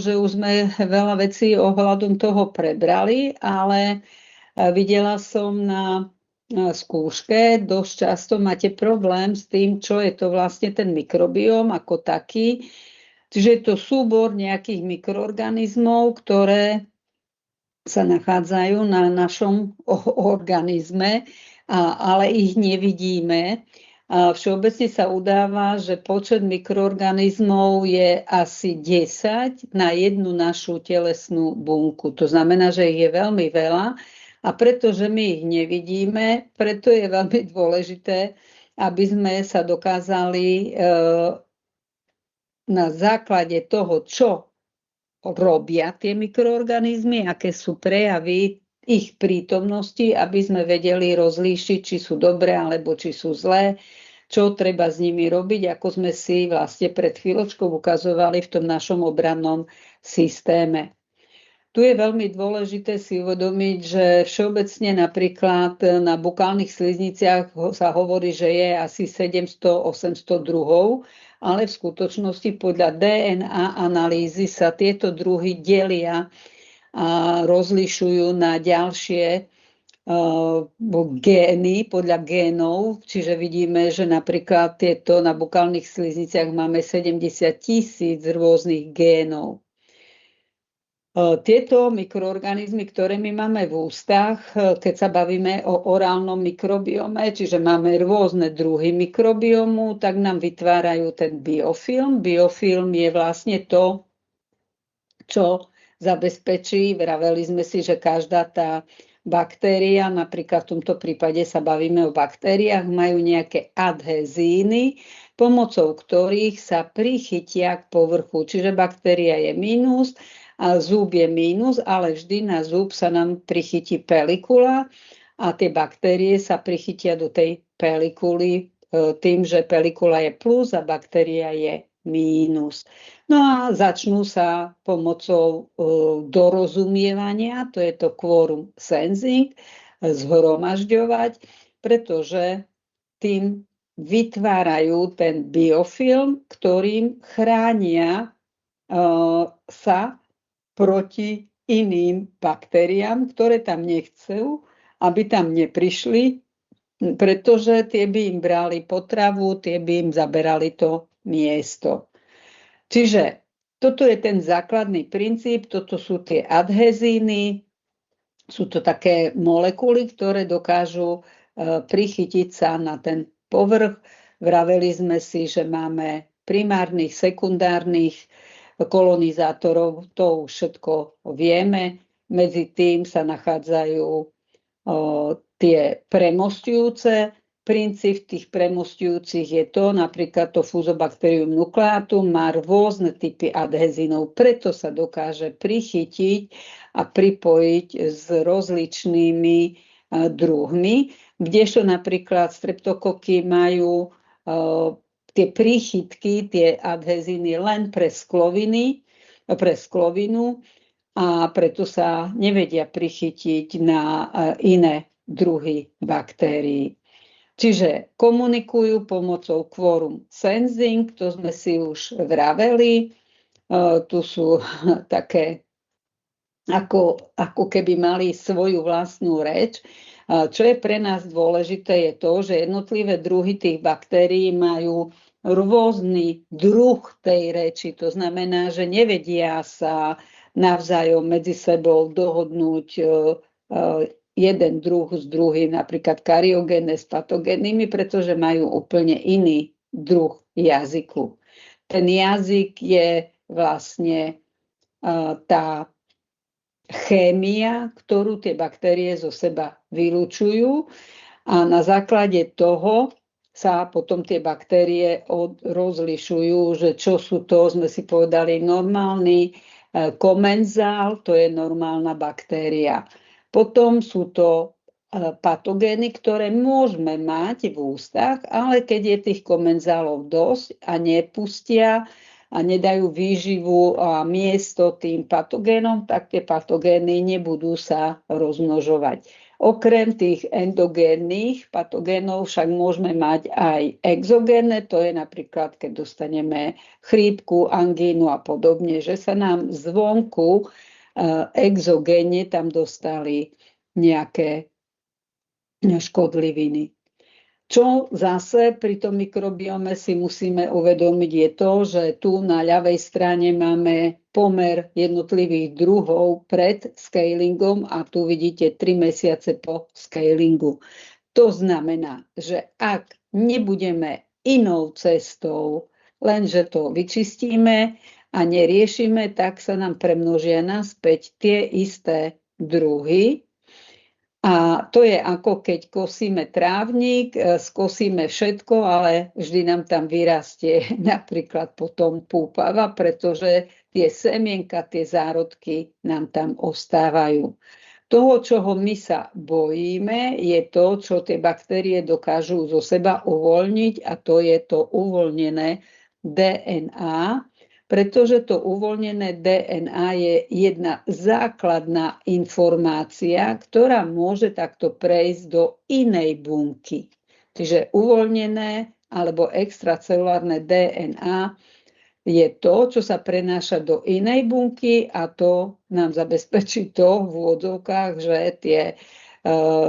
že už sme veľa vecí ohľadom toho prebrali, ale videla som na skúške, dosť často máte problém s tým, čo je to vlastne ten mikrobióm ako taký. Čiže je to súbor nejakých mikroorganizmov, ktoré sa nachádzajú na našom organizme, ale ich nevidíme. Všeobecne sa udáva, že počet mikroorganizmov je asi 10 na jednu našu telesnú bunku. To znamená, že ich je veľmi veľa a pretože my ich nevidíme, preto je veľmi dôležité, aby sme sa dokázali na základe toho, čo robia tie mikroorganizmy, aké sú prejavy ich prítomnosti, aby sme vedeli rozlíšiť, či sú dobré alebo či sú zlé, čo treba s nimi robiť, ako sme si vlastne pred chvíľočkou ukazovali v tom našom obrannom systéme. Tu je veľmi dôležité si uvedomiť, že všeobecne napríklad na bukálnych slizniciach sa hovorí, že je asi 700-800 druhov, ale v skutočnosti podľa DNA analýzy sa tieto druhy delia a rozlišujú na ďalšie gény podľa génov, čiže vidíme, že napríklad tieto na bukálnych slizniciach máme 70 000 rôznych génov. Tieto mikroorganizmy, ktoré my máme v ústach, keď sa bavíme o orálnom mikrobiome, čiže máme rôzne druhy mikrobiomu, tak nám vytvárajú ten biofilm. Biofilm je vlastne to, čo zabezpečí, vraveli sme si, že každá tá baktéria, napríklad v tomto prípade sa bavíme o baktériách, majú nejaké adhezíny, pomocou ktorých sa prichytia k povrchu. Čiže baktéria je mínus a zub je mínus, ale vždy na zub sa nám prichytí pelikula a tie baktérie sa prichytia do tej pelikuly tým, že pelikula je plus a baktéria je mínus. No a začnú sa pomocou dorozumievania, to je to quorum sensing, zhromažďovať, pretože tým vytvárajú ten biofilm, ktorým chránia sa proti iným baktériám, ktoré tam nechcú, aby tam neprišli, pretože tie by im brali potravu, tie by im zaberali to miesto. Čiže toto je ten základný princíp, toto sú tie adhezíny, sú to také molekuly, ktoré dokážu prichytiť sa na ten povrch. Vraveli sme si, že máme primárnych, sekundárnych kolonizátorov, to už všetko vieme. Medzi tým sa nachádzajú tie premostujúce. Princíp tých premostujúcich je to, napríklad to Fusobacterium nucleatum má rôzne typy adhezínov, preto sa dokáže prichytiť a pripojiť s rozličnými druhmi, kdežto napríklad streptokoky majú tie príchytky, tie adhezíny len pre sklovinu a preto sa nevedia prichytiť na iné druhy baktérií. Čiže komunikujú pomocou quorum sensing, to sme si už vraveli. Tu sú také, ako keby mali svoju vlastnú reč. Čo je pre nás dôležité je to, že jednotlivé druhy tých baktérií majú rôzny druh tej reči. To znamená, že nevedia sa navzájom medzi sebou dohodnúť jeden druh s druhým, napríklad kariogénne s patogénnymi, pretože majú úplne iný druh jazyku. Ten jazyk je vlastne tá chémia, ktorú tie baktérie zo seba vylúčujú a na základe toho sa potom tie baktérie rozlišujú, že čo sú to, sme si povedali, normálny komenzál, to je normálna baktéria. Potom sú to patogény, ktoré môžeme mať v ústach, ale keď je tých komenzálov dosť a nepustia a nedajú výživu a miesto tým patogénom, tak tie patogény nebudú sa rozmnožovať. Okrem tých endogénnych patogénov však môžeme mať aj exogénne, to je napríklad, keď dostaneme chrípku, angínu a podobne, že sa nám zvonku exogénne tam dostali nejaké škodliviny. Čo zase pri tom mikrobiome si musíme uvedomiť je to, že tu na ľavej strane máme pomer jednotlivých druhov pred scalingom a tu vidíte 3 mesiace po scalingu. To znamená, že ak nebudeme inou cestou, lenže to vyčistíme a neriešime, tak sa nám premnožia naspäť tie isté druhy. A to je ako keď kosíme trávnik, skosíme všetko, ale vždy nám tam vyrastie napríklad potom púpava, pretože tie semienka, tie zárodky nám tam ostávajú. Toho, čoho my sa bojíme, je to, čo tie baktérie dokážu zo seba uvoľniť, a to je to uvoľnené DNA, pretože to uvoľnené DNA je jedna základná informácia, ktorá môže takto prejsť do inej bunky. Čiže uvoľnené alebo extracelulárne DNA je to, čo sa prenáša do inej bunky a to nám zabezpečí to v úvodzovkách, že tie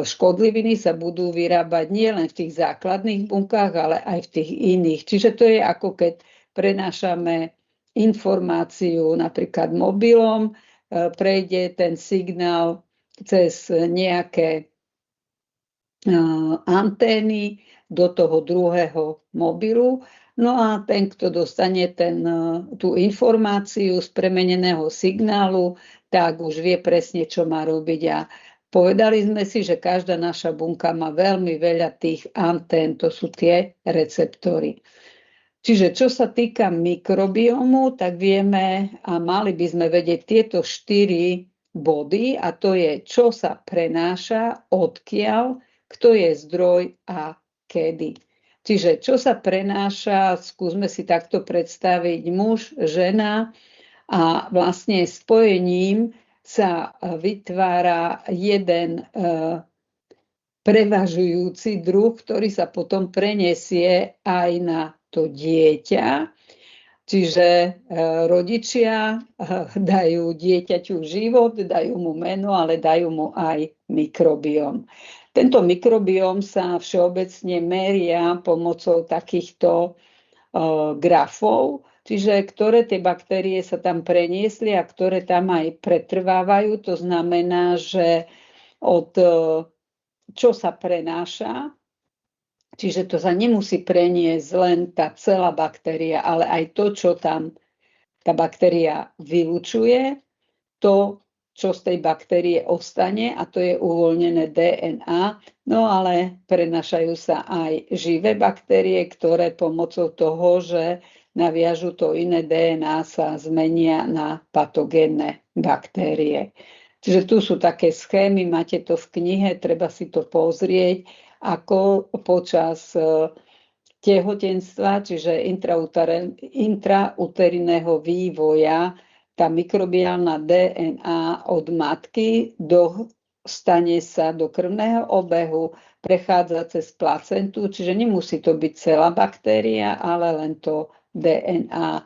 škodliviny sa budú vyrábať nielen v tých základných bunkách, ale aj v tých iných. Čiže to je ako keď prenášame informáciu napríklad mobilom, prejde ten signál cez nejaké antény do toho druhého mobilu. No a ten, kto dostane tú informáciu z premeneného signálu, tak už vie presne, čo má robiť. A povedali sme si, že každá naša bunka má veľmi veľa tých antén, to sú tie receptory. Čiže čo sa týka mikrobiomu, tak vieme a mali by sme vedieť tieto 4 body, a to je, čo sa prenáša, odkiaľ, kto je zdroj a kedy. Čiže čo sa prenáša, skúsme si takto predstaviť muž, žena a vlastne spojením sa vytvára jeden prevažujúci druh, ktorý sa potom prenesie aj na to dieťa. Čiže rodičia dajú dieťaťu život, dajú mu meno, ale dajú mu aj mikrobióm. Tento mikrobióm sa všeobecne meria pomocou takýchto grafov, čiže ktoré tie baktérie sa tam preniesli a ktoré tam aj pretrvávajú. To znamená, že od čo sa prenáša, čiže to sa nemusí preniesť len tá celá baktéria, ale aj to, čo tam tá baktéria vylučuje, to, čo z tej baktérie ostane, a to je uvoľnené DNA. No ale prenášajú sa aj živé baktérie, ktoré pomocou toho, že naviažu to iné DNA, sa zmenia na patogénne baktérie. Čiže tu sú také schémy, máte to v knihe, treba si to pozrieť, ako počas tehotenstva, čiže intrauterínneho vývoja, tá mikrobiálna DNA od matky dostane sa do krvného obehu, prechádza cez placentu, čiže nemusí to byť celá baktéria, ale len to DNA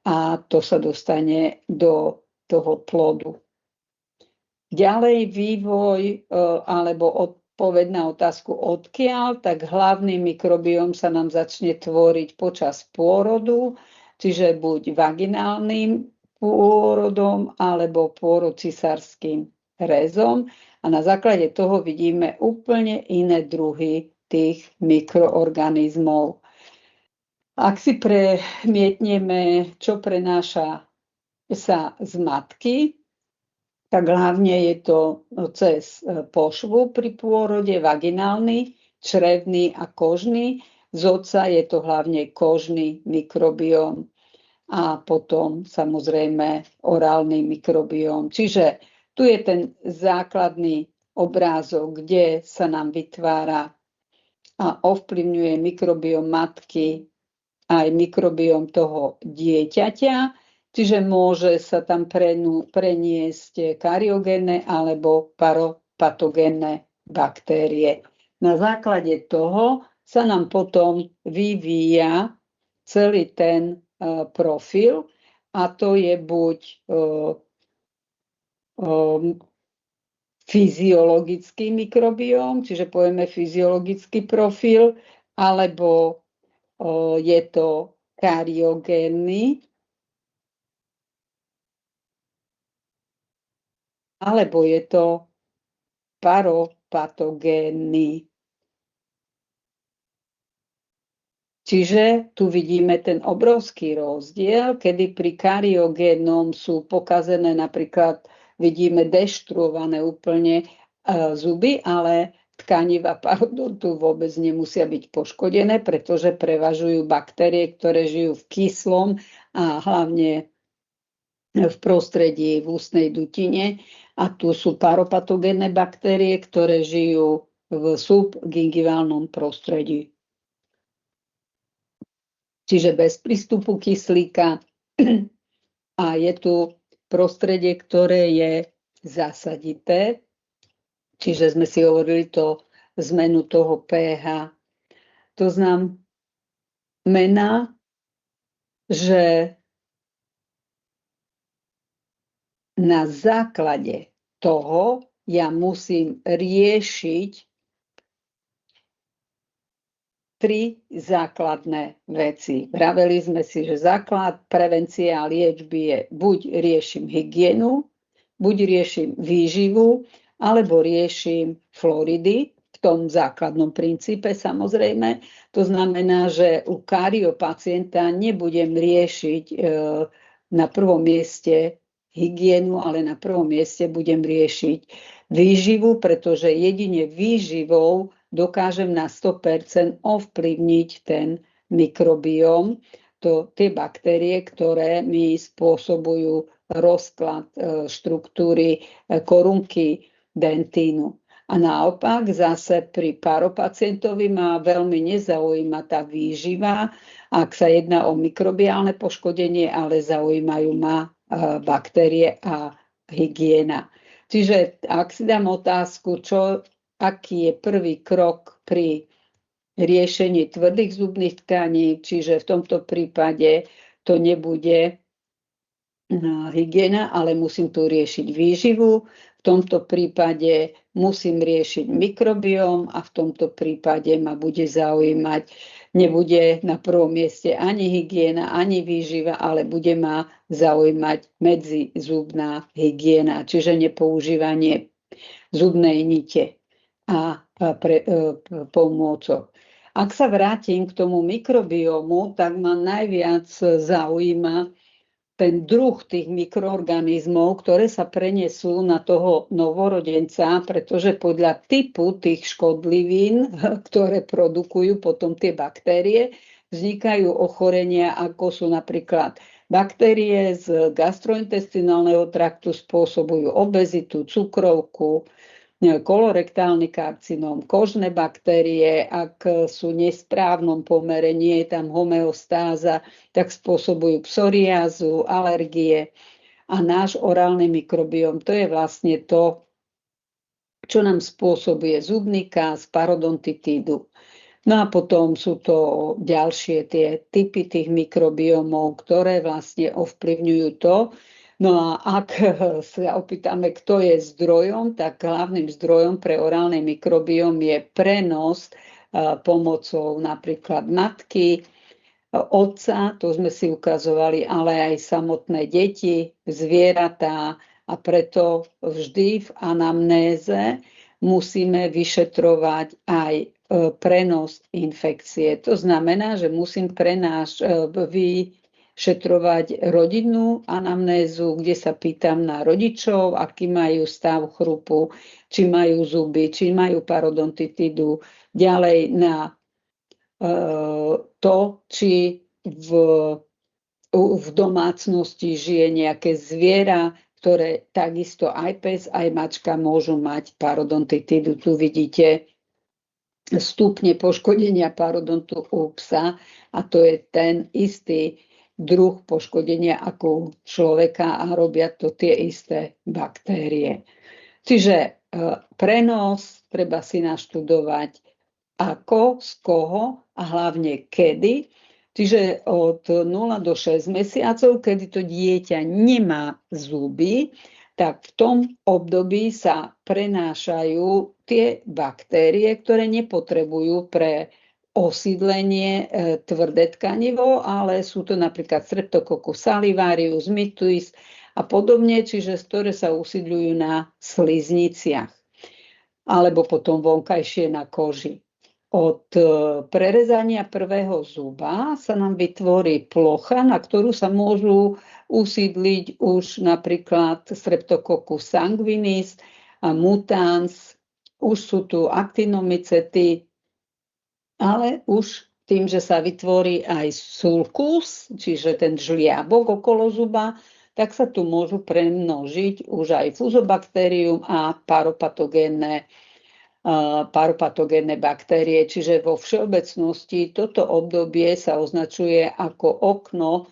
a to sa dostane do toho plodu. Ďalej vývoj alebo odpoveď na otázku odkiaľ, tak hlavný mikrobióm sa nám začne tvoriť počas pôrodu, čiže buď vaginálnym pôrodom alebo pôrod cisárskym rezom, a na základe toho vidíme úplne iné druhy tých mikroorganizmov. Ak si premietneme, čo prenáša sa z matky, tak hlavne je to cez pošvu pri pôrode, vaginálny, črevný a kožný. Z otca je to hlavne kožný mikrobióm a potom samozrejme orálny mikrobióm. Čiže tu je ten základný obrázok, kde sa nám vytvára a ovplyvňuje mikrobióm matky aj mikrobióm toho dieťaťa. Čiže môže sa tam preniesť kariogénne alebo paropatogénne baktérie. Na základe toho sa nám potom vyvíja celý ten profil a to je buď fyziologický mikrobióm, čiže povieme fyziologický profil, alebo je to kariogénny, alebo je to paropatogénny. Čiže tu vidíme ten obrovský rozdiel, kedy pri kariogénnom sú pokazené, napríklad vidíme deštruované úplne zuby, ale tkaniva parodontu vôbec nemusia byť poškodené, pretože prevažujú baktérie, ktoré žijú v kyslom a hlavne v prostredí v ústnej dutine. A tu sú paropatogénne baktérie, ktoré žijú v subgingiválnom prostredí. Čiže bez prístupu kyslíka a je tu prostredie, ktoré je zasadité, čiže sme si hovorili to zmenu toho pH. To znamená, že na základe toho ja musím riešiť 3 základné veci. Vraveli sme si, že základ prevencie a liečby je buď riešim hygienu, buď riešim výživu, alebo riešim floridy, v tom základnom princípe samozrejme. To znamená, že u kario pacienta nebudem riešiť na prvom mieste hygienu, ale na prvom mieste budem riešiť výživu, pretože jedine výživou dokážem na 100% ovplyvniť ten mikrobióm, tie baktérie, ktoré mi spôsobujú rozklad štruktúry korunky dentínu. A naopak zase pri paropacientovi ma veľmi nezaujíma tá výživa, ak sa jedná o mikrobiálne poškodenie, ale zaujímajú ma baktérie a hygiena. Čiže ak si dám otázku, aký je prvý krok pri riešení tvrdých zubných tkaní, čiže v tomto prípade to nebude hygiena, ale musím tu riešiť výživu, v tomto prípade musím riešiť mikrobióm a v tomto prípade ma bude zaujímať, nebude na prvom mieste ani hygiena, ani výživa, ale bude ma zaujímať medzizubná hygiena, čiže nepoužívanie zubnej nite a pomôcok. Ak sa vrátim k tomu mikrobiomu, tak ma najviac zaujíma ten druh tých mikroorganizmov, ktoré sa prenesú na toho novorodenca, pretože podľa typu tých škodlivín, ktoré produkujú potom tie baktérie, vznikajú ochorenia, ako sú napríklad baktérie z gastrointestinálneho traktu, spôsobujú obezitu, cukrovku, kolorektálny karcinóm, kožné baktérie, ak sú v nesprávnom pomere, nie je tam homeostáza, tak spôsobujú psoriázu, alergie. A náš orálny mikrobióm, to je vlastne to, čo nám spôsobuje zubný kás, parodontitídu. No a potom sú to ďalšie tie typy tých mikrobiómov, ktoré vlastne ovplyvňujú to. No a ak sa opýtame, kto je zdrojom, tak hlavným zdrojom pre orálny mikrobióm je prenos pomocou napríklad matky, otca, to sme si ukazovali, ale aj samotné deti, zvieratá, a preto vždy v anamnéze musíme vyšetrovať aj prenos infekcie. To znamená, že musím vyšetrovať rodinnú anamnézu, kde sa pýtam na rodičov, aký majú stav chrupu, či majú zuby, či majú parodontitídu. Ďalej na to, či v domácnosti žije nejaké zviera, ktoré takisto aj pes, aj mačka môžu mať parodontitídu. Tu vidíte stupne poškodenia parodontu u psa a to je ten istý druh poškodenia ako u človeka a robia to tie isté baktérie. Čiže prenos treba si naštudovať ako, z koho a hlavne kedy. Čiže od 0 do 6 mesiacov, kedy to dieťa nemá zuby, tak v tom období sa prenášajú tie baktérie, ktoré nepotrebujú pre osídlenie tvrdé tkanivo, ale sú to napríklad Streptococcus salivarius, mitis a podobne, čiže ktoré sa usídľujú na slizniciach alebo potom vonkajšie na koži. Od prerezania prvého zuba sa nám vytvorí plocha, na ktorú sa môžu usídliť už napríklad Streptococcus sanguinis a mutans, už sú tu actinomycety, ale už tým, že sa vytvorí aj sulcus, čiže ten žliabok okolo zuba, tak sa tu môžu premnožiť už aj fuzobakterium a paropatogénne baktérie. Čiže vo všeobecnosti toto obdobie sa označuje ako okno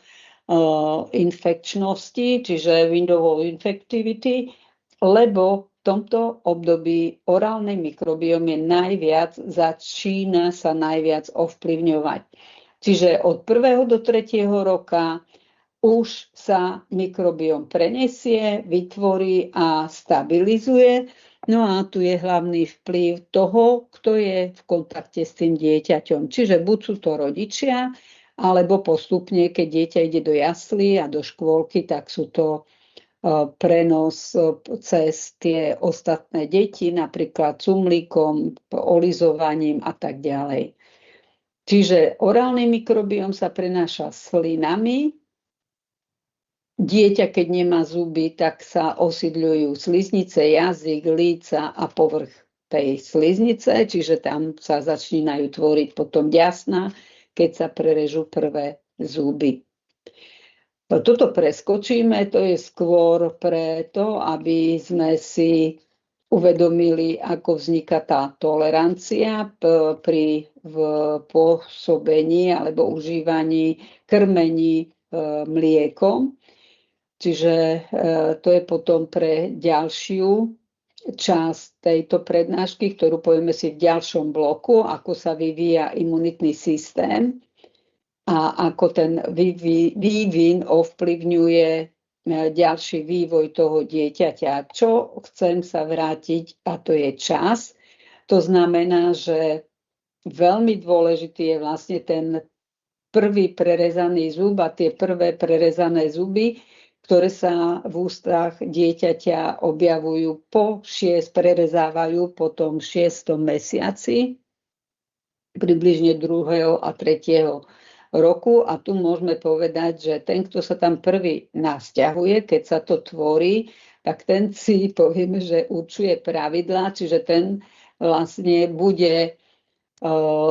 infekčnosti, čiže window of infectivity, lebo v tomto období orálny mikrobióm začína sa najviac ovplyvňovať. Čiže od 1. do 3. roka už sa mikrobióm prenesie, vytvorí a stabilizuje. No a tu je hlavný vplyv toho, kto je v kontakte s tým dieťaťom. Čiže buď sú to rodičia, alebo postupne, keď dieťa ide do jaslí a do škôlky, tak sú to prenos cez tie ostatné deti, napríklad cumlíkom, olizovaním a tak ďalej. Čiže orálny mikrobióm sa prenáša slinami. Dieťa, keď nemá zuby, tak sa osídľujú sliznice, jazyk, líca a povrch tej sliznice, čiže tam sa začínajú tvoriť potom ďasná, keď sa prerežú prvé zuby. Toto preskočíme, to je skôr preto, aby sme si uvedomili, ako vzniká tá tolerancia pri pôsobení alebo užívaní krmení mliekom. Čiže to je potom pre ďalšiu časť tejto prednášky, ktorú povieme si v ďalšom bloku, ako sa vyvíja imunitný systém a ako ten vývin ovplyvňuje ďalší vývoj toho dieťaťa. Čo chcem sa vrátiť, a to je čas. To znamená, že veľmi dôležitý je vlastne ten prvý prerezaný zub a tie prvé prerezané zuby, ktoré sa v ústach dieťaťa objavujú prerezávajú po tom 6. mesiaci, približne 2. a 3. roku. A tu môžeme povedať, že ten, kto sa tam prvý nasťahuje, keď sa to tvorí, tak ten si povieme, že určuje pravidlá, čiže ten vlastne bude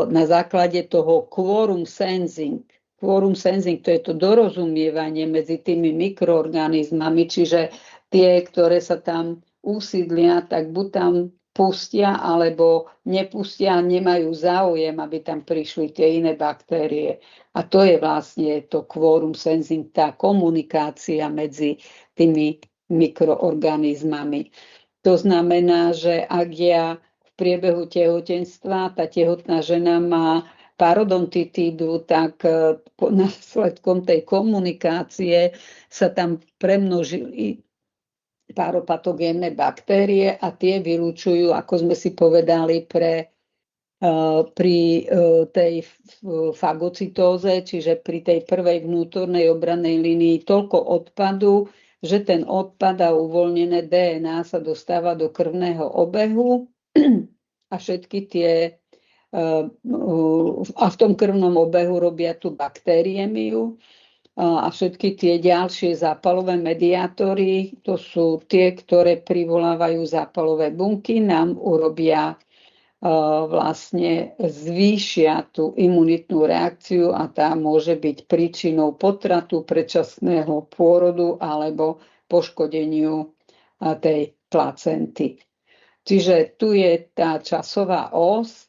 na základe toho quorum sensing. Quorum sensing, to je to dorozumievanie medzi tými mikroorganizmami, čiže tie, ktoré sa tam usídlia, tak buď tam pustia, alebo nepustia, nemajú záujem, aby tam prišli tie iné baktérie. A to je vlastne to quorum sensing, tá komunikácia medzi tými mikroorganizmami. To znamená, že ak ja v priebehu tehotenstva, tá tehotná žena má parodontitídu, tak následkom tej komunikácie sa tam premnožili paropatogénne baktérie a tie vylúčujú, ako sme si povedali, pri tej fagocytóze, čiže pri tej prvej vnútornej obrannej línii toľko odpadu, že ten odpad a uvoľnené DNA sa dostáva do krvného obehu a všetky tie a v tom krvnom obehu robia tu bakteriémiu a všetky tie ďalšie zápalové mediátory, to sú tie, ktoré privolávajú zápalové bunky, nám urobia vlastne zvýšia tú imunitnú reakciu a tá môže byť príčinou potratu, predčasného pôrodu alebo poškodeniu tej placenty. Čiže tu je tá časová os.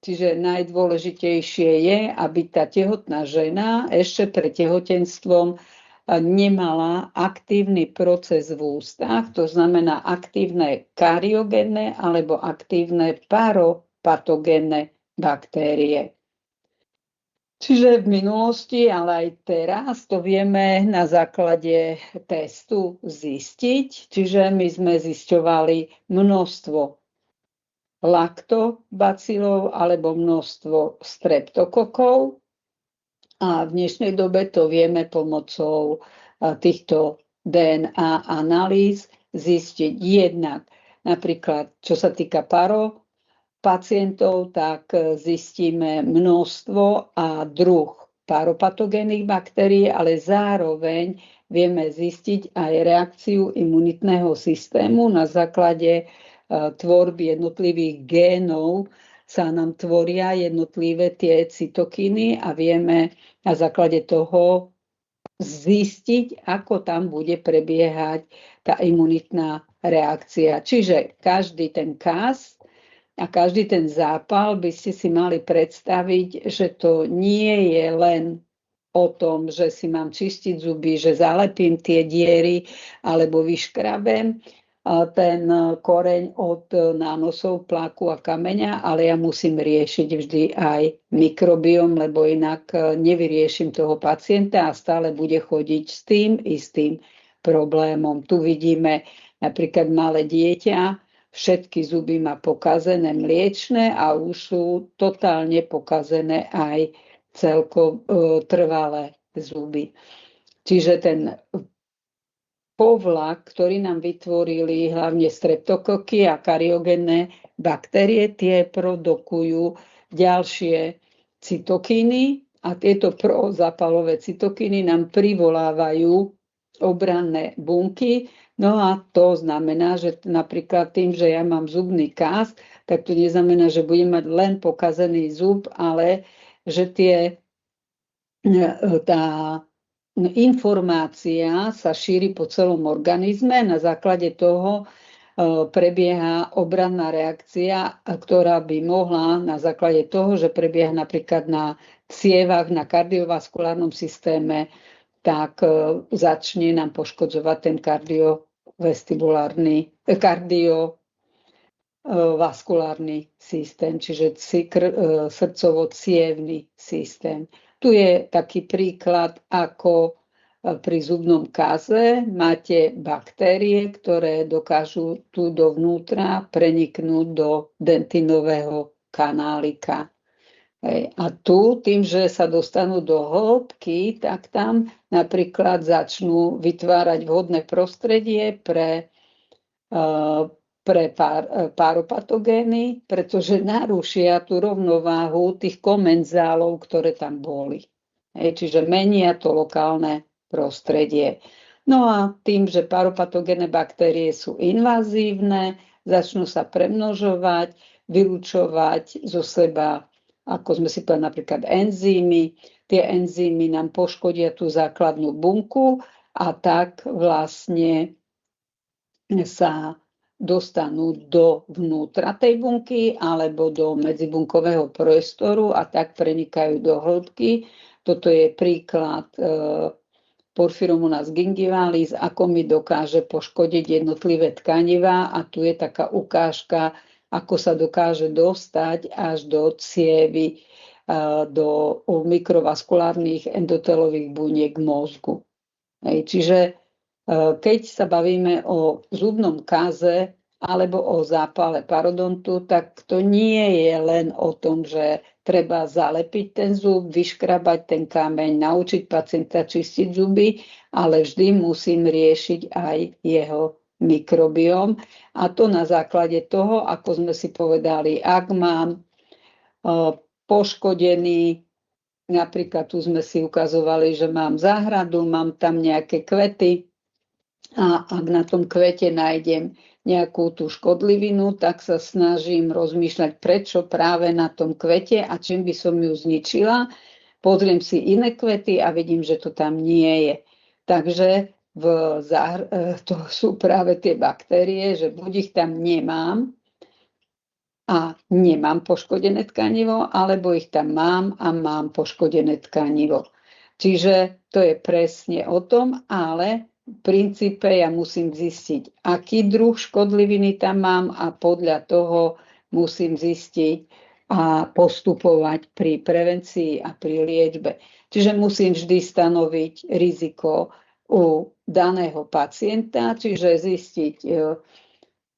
Čiže najdôležitejšie je, aby tá tehotná žena ešte pred tehotenstvom nemala aktívny proces v ústach, to znamená aktívne kariogénne alebo aktívne paropatogénne baktérie. Čiže v minulosti, ale aj teraz to vieme na základe testu zistiť. Čiže my sme zisťovali množstvo laktobacilov alebo množstvo streptokokov. A v dnešnej dobe to vieme pomocou týchto DNA analýz zistiť jednak napríklad, čo sa týka pacientov, tak zistíme množstvo a druh paropatogénnych baktérií, ale zároveň vieme zistiť aj reakciu imunitného systému na základe tvorby jednotlivých génov sa nám tvoria jednotlivé tie cytokíny a vieme na základe toho zistiť, ako tam bude prebiehať tá imunitná reakcia. Čiže každý ten KAS a každý ten zápal by ste si mali predstaviť, že to nie je len o tom, že si mám čistiť zuby, že zalepím tie diery alebo vyškrabem ten koreň od nánosov, pláku a kameňa, ale ja musím riešiť vždy aj mikrobióm, lebo inak nevyriešim toho pacienta a stále bude chodiť s tým istým problémom. Tu vidíme napríklad malé dieťa, všetky zuby má pokazené mliečne a už sú totálne pokazené aj celkom trvalé zuby. Čiže ten povlak, ktorý nám vytvorili hlavne streptokoky a kariogénne baktérie, tie produkujú ďalšie cytokíny a tieto prozápalové cytokíny nám privolávajú obranné bunky. No a to znamená, že napríklad tým, že ja mám zubný KAS, tak to neznamená, že budem mať len pokazený zub, ale že tá informácia sa šíri po celom organizme. Na základe toho prebieha obranná reakcia, ktorá by mohla na základe toho, že prebieha napríklad na cievach, na kardiovaskulárnom systéme, tak začne nám poškodzovať ten kardiovaskulárny systém, čiže srdcovo-cievny systém. Tu je taký príklad, ako pri zubnom kaze máte baktérie, ktoré dokážu tu dovnútra preniknúť do dentinového kanálika. A tu, tým, že sa dostanú do hĺbky, tak tam napríklad začnú vytvárať vhodné prostredie pre paropatogény, pretože narušia tú rovnováhu tých komenzálov, ktoré tam boli. Čiže menia to lokálne prostredie. No a tým, že paropatogénne baktérie sú invazívne, začnú sa premnožovať, vylučovať zo seba, ako sme si povedali, napríklad enzymy. Tie enzymy nám poškodia tú základnú bunku a tak vlastne sa dostanú dovnútra tej bunky alebo do medzibunkového priestoru a tak prenikajú do hĺbky. Toto je príklad Porphyromonas gingivalis, ako mi dokáže poškodiť jednotlivé tkanivá a tu je taká ukážka, ako sa dokáže dostať až do cievy, do mikrovaskulárnych endotelových buniek mozgu. Čiže keď sa bavíme o zubnom kaze alebo o zápale parodontu, tak to nie je len o tom, že treba zalepiť ten zub, vyškrabať ten kameň, naučiť pacienta čistiť zuby, ale vždy musím riešiť aj jeho mikrobióm. A to na základe toho, ako sme si povedali, ak mám poškodený, napríklad tu sme si ukazovali, že mám záhradu, mám tam nejaké kvety, a ak na tom kvete nájdem nejakú tú škodlivinu, tak sa snažím rozmýšľať, prečo práve na tom kvete a čím by som ju zničila. Pozriem si iné kvety a vidím, že to tam nie je. Takže to sú práve tie baktérie, že buď ich tam nemám a nemám poškodené tkanivo, alebo ich tam mám a mám poškodené tkanivo. Čiže to je presne o tom, ale v princípe ja musím zistiť, aký druh škodliviny tam mám a podľa toho musím zistiť a postupovať pri prevencii a pri liečbe. Čiže musím vždy stanoviť riziko u daného pacienta, čiže zistiť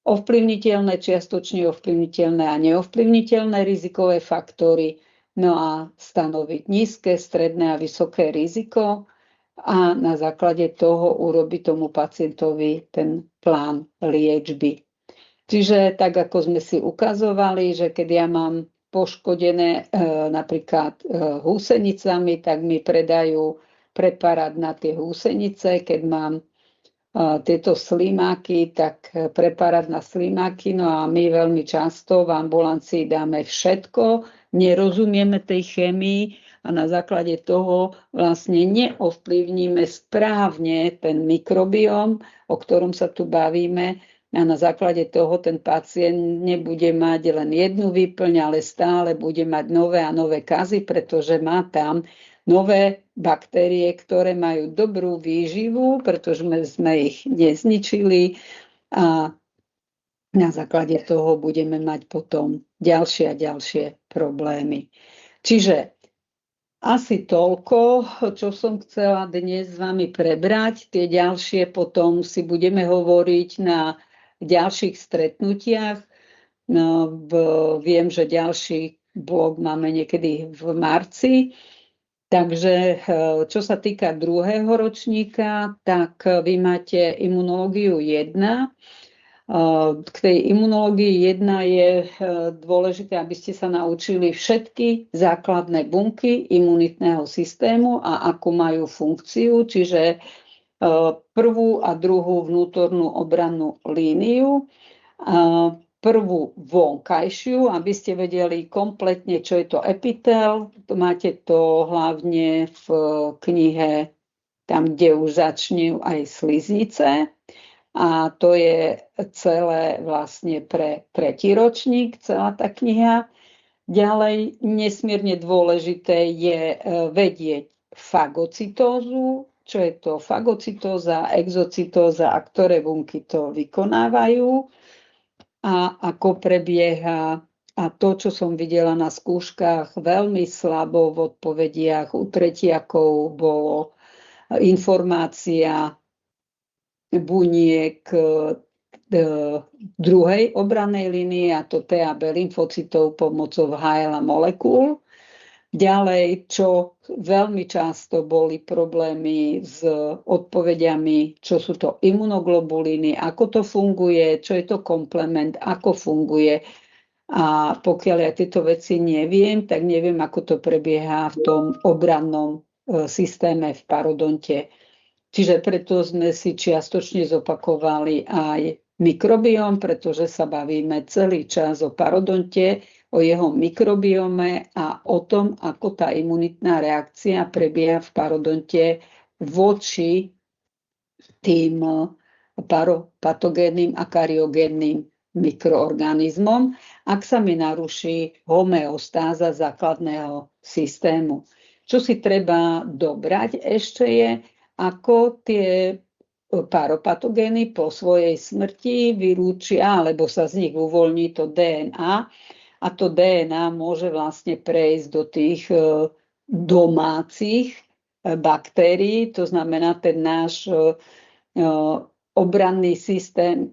ovplyvniteľné, čiastočne ovplyvniteľné a neovplyvniteľné rizikové faktory, no a stanoviť nízke, stredné a vysoké riziko a na základe toho urobiť tomu pacientovi ten plán liečby. Čiže tak, ako sme si ukazovali, že keď ja mám poškodené napríklad húsenicami, tak mi predajú preparát na tie húsenice. Keď mám tieto slimáky, tak preparát na slimáky. No a my veľmi často v ambulancii dáme všetko, nerozumieme tej chémii a na základe toho vlastne neovplyvníme správne ten mikrobióm, o ktorom sa tu bavíme. A na základe toho ten pacient nebude mať len jednu výplň, ale stále bude mať nové a nové kazy, pretože má tam nové baktérie, ktoré majú dobrú výživu, pretože sme ich nezničili a na základe toho budeme mať potom ďalšie a ďalšie problémy. Čiže asi toľko, čo som chcela dnes s vami prebrať. Tie ďalšie potom si budeme hovoriť na ďalších stretnutiach. Viem, že ďalší blog máme niekedy v marci. Takže čo sa týka druhého ročníka, tak vy máte imunológiu 1. K tej imunológii 1 je dôležité, aby ste sa naučili všetky základné bunky imunitného systému a akú majú funkciu, čiže prvú a druhú vnútornú obrannú líniu, prvú vonkajšiu, aby ste vedeli kompletne, čo je to epitel. Máte to hlavne v knihe, tam, kde už začnú aj sliznice. A to je celé vlastne pre tretí ročník, celá tá kniha. Ďalej nesmierne dôležité je vedieť fagocytózu, čo je to fagocytóza, exocytóza a ktoré bunky to vykonávajú a ako prebieha. A to, čo som videla na skúškach, veľmi slabo v odpovediach u tretiakov bolo informácia buniek druhej obrannej línie, a to TAB lymfocytov pomocou HLA molekúl. Ďalej, čo veľmi často boli problémy s odpovediami, čo sú to imunoglobuliny, ako to funguje, čo je to komplement, ako funguje. A pokiaľ ja tieto veci neviem, tak neviem, ako to prebieha v tom obrannom systéme v parodonte. Čiže preto sme si čiastočne zopakovali aj mikrobióm, pretože sa bavíme celý čas o parodonte, o jeho mikrobiome a o tom, ako tá imunitná reakcia prebieha v parodonte voči tým patogénnym a kariogénnym mikroorganizmom, ak sa mi naruší homeostáza základného systému. Čo si treba dobrať ešte je, ako tie paropatogény po svojej smrti vylúčia, alebo sa z nich uvoľní to DNA. A to DNA môže vlastne prejsť do tých domácich baktérií, to znamená ten náš obranný systém,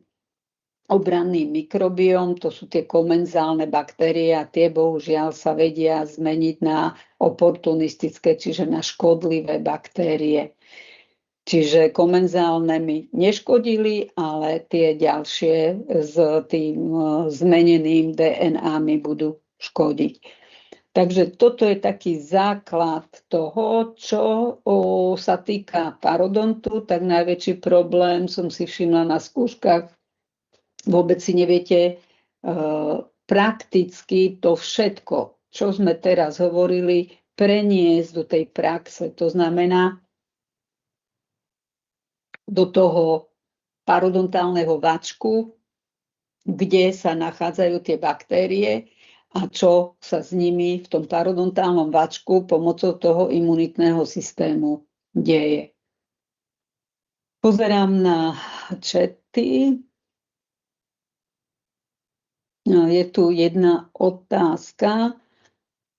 obranný mikrobióm, to sú tie komenzálne baktérie a tie bohužiaľ sa vedia zmeniť na oportunistické, čiže na škodlivé baktérie. Čiže komenzálne mi neškodili, ale tie ďalšie s tým zmeneným DNA mi budú škodiť. Takže toto je taký základ toho, čo sa týka parodontu, tak najväčší problém som si všimla na skúškach. Vôbec si neviete prakticky to všetko, čo sme teraz hovorili, preniesť do tej praxe. To znamená, do toho parodontálneho vačku, kde sa nachádzajú tie baktérie a čo sa s nimi v tom parodontálnom vačku pomocou toho imunitného systému deje. Pozerám na chaty. Je tu jedna otázka,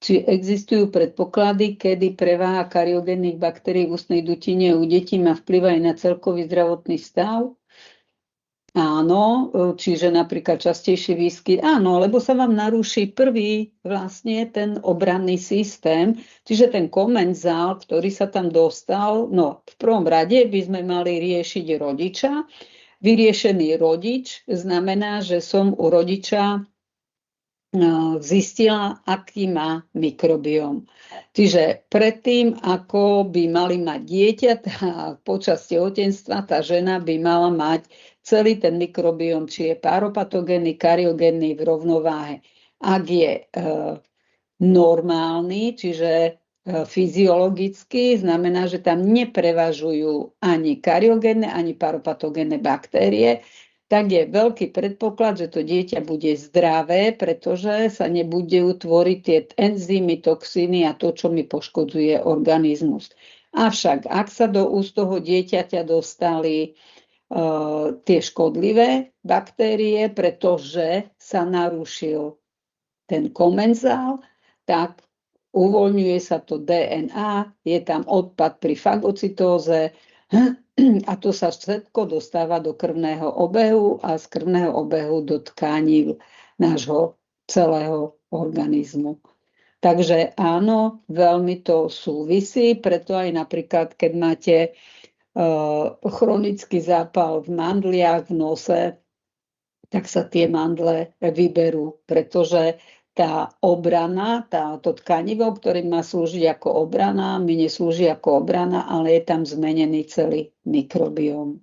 či existujú predpoklady, kedy preváha kariogénnych baktérií v ústnej dutine u detí má vplyv aj na celkový zdravotný stav? Áno, čiže napríklad častejší výskyt, áno, lebo sa vám naruší prvý vlastne ten obranný systém, čiže ten komenzál, ktorý sa tam dostal, no v prvom rade by sme mali riešiť rodiča. Vyriešený rodič znamená, že som u rodiča zistila, aký má mikrobióm. Čiže predtým, ako by mali mať dieťa, počas tehotenstva tá žena by mala mať celý ten mikrobióm, či je paropatogénny, kariogénny v rovnováhe. Ak je normálny, čiže fyziologicky, znamená, že tam neprevažujú ani kariogénne, ani paropatogénne baktérie, tak je veľký predpoklad, že to dieťa bude zdravé, pretože sa nebudú tvoriť tie enzymy, toxíny a to, čo mi poškodzuje organizmus. Avšak, ak sa do úst toho dieťaťa dostali tie škodlivé baktérie, pretože sa narušil ten komenzál, tak uvoľňuje sa to DNA, je tam odpad pri fagocytóze, a to sa všetko dostáva do krvného obehu a z krvného obehu do tkaní nášho celého organizmu. Takže áno, veľmi to súvisí, preto aj napríklad, keď máte chronický zápal v mandliach, v nose, tak sa tie mandle vyberú, pretože tá obrana, to tkanivo, ktoré má slúžiť ako obrana, mi neslúži ako obrana, ale je tam zmenený celý mikrobióm.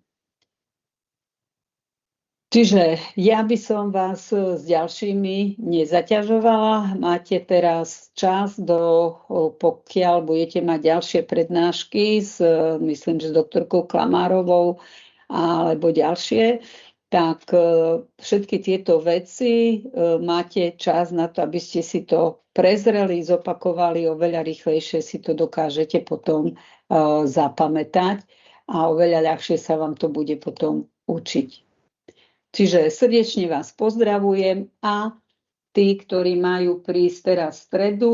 Čiže ja by som vás s ďalšími nezaťažovala. Máte teraz čas, pokiaľ budete mať ďalšie prednášky, myslím, že s doktorkou Klamárovou alebo ďalšie, tak všetky tieto veci máte čas na to, aby ste si to prezreli, zopakovali, oveľa rýchlejšie si to dokážete potom zapamätať a oveľa ľahšie sa vám to bude potom učiť. Čiže srdečne vás pozdravujem a tí, ktorí majú prísť teraz v stredu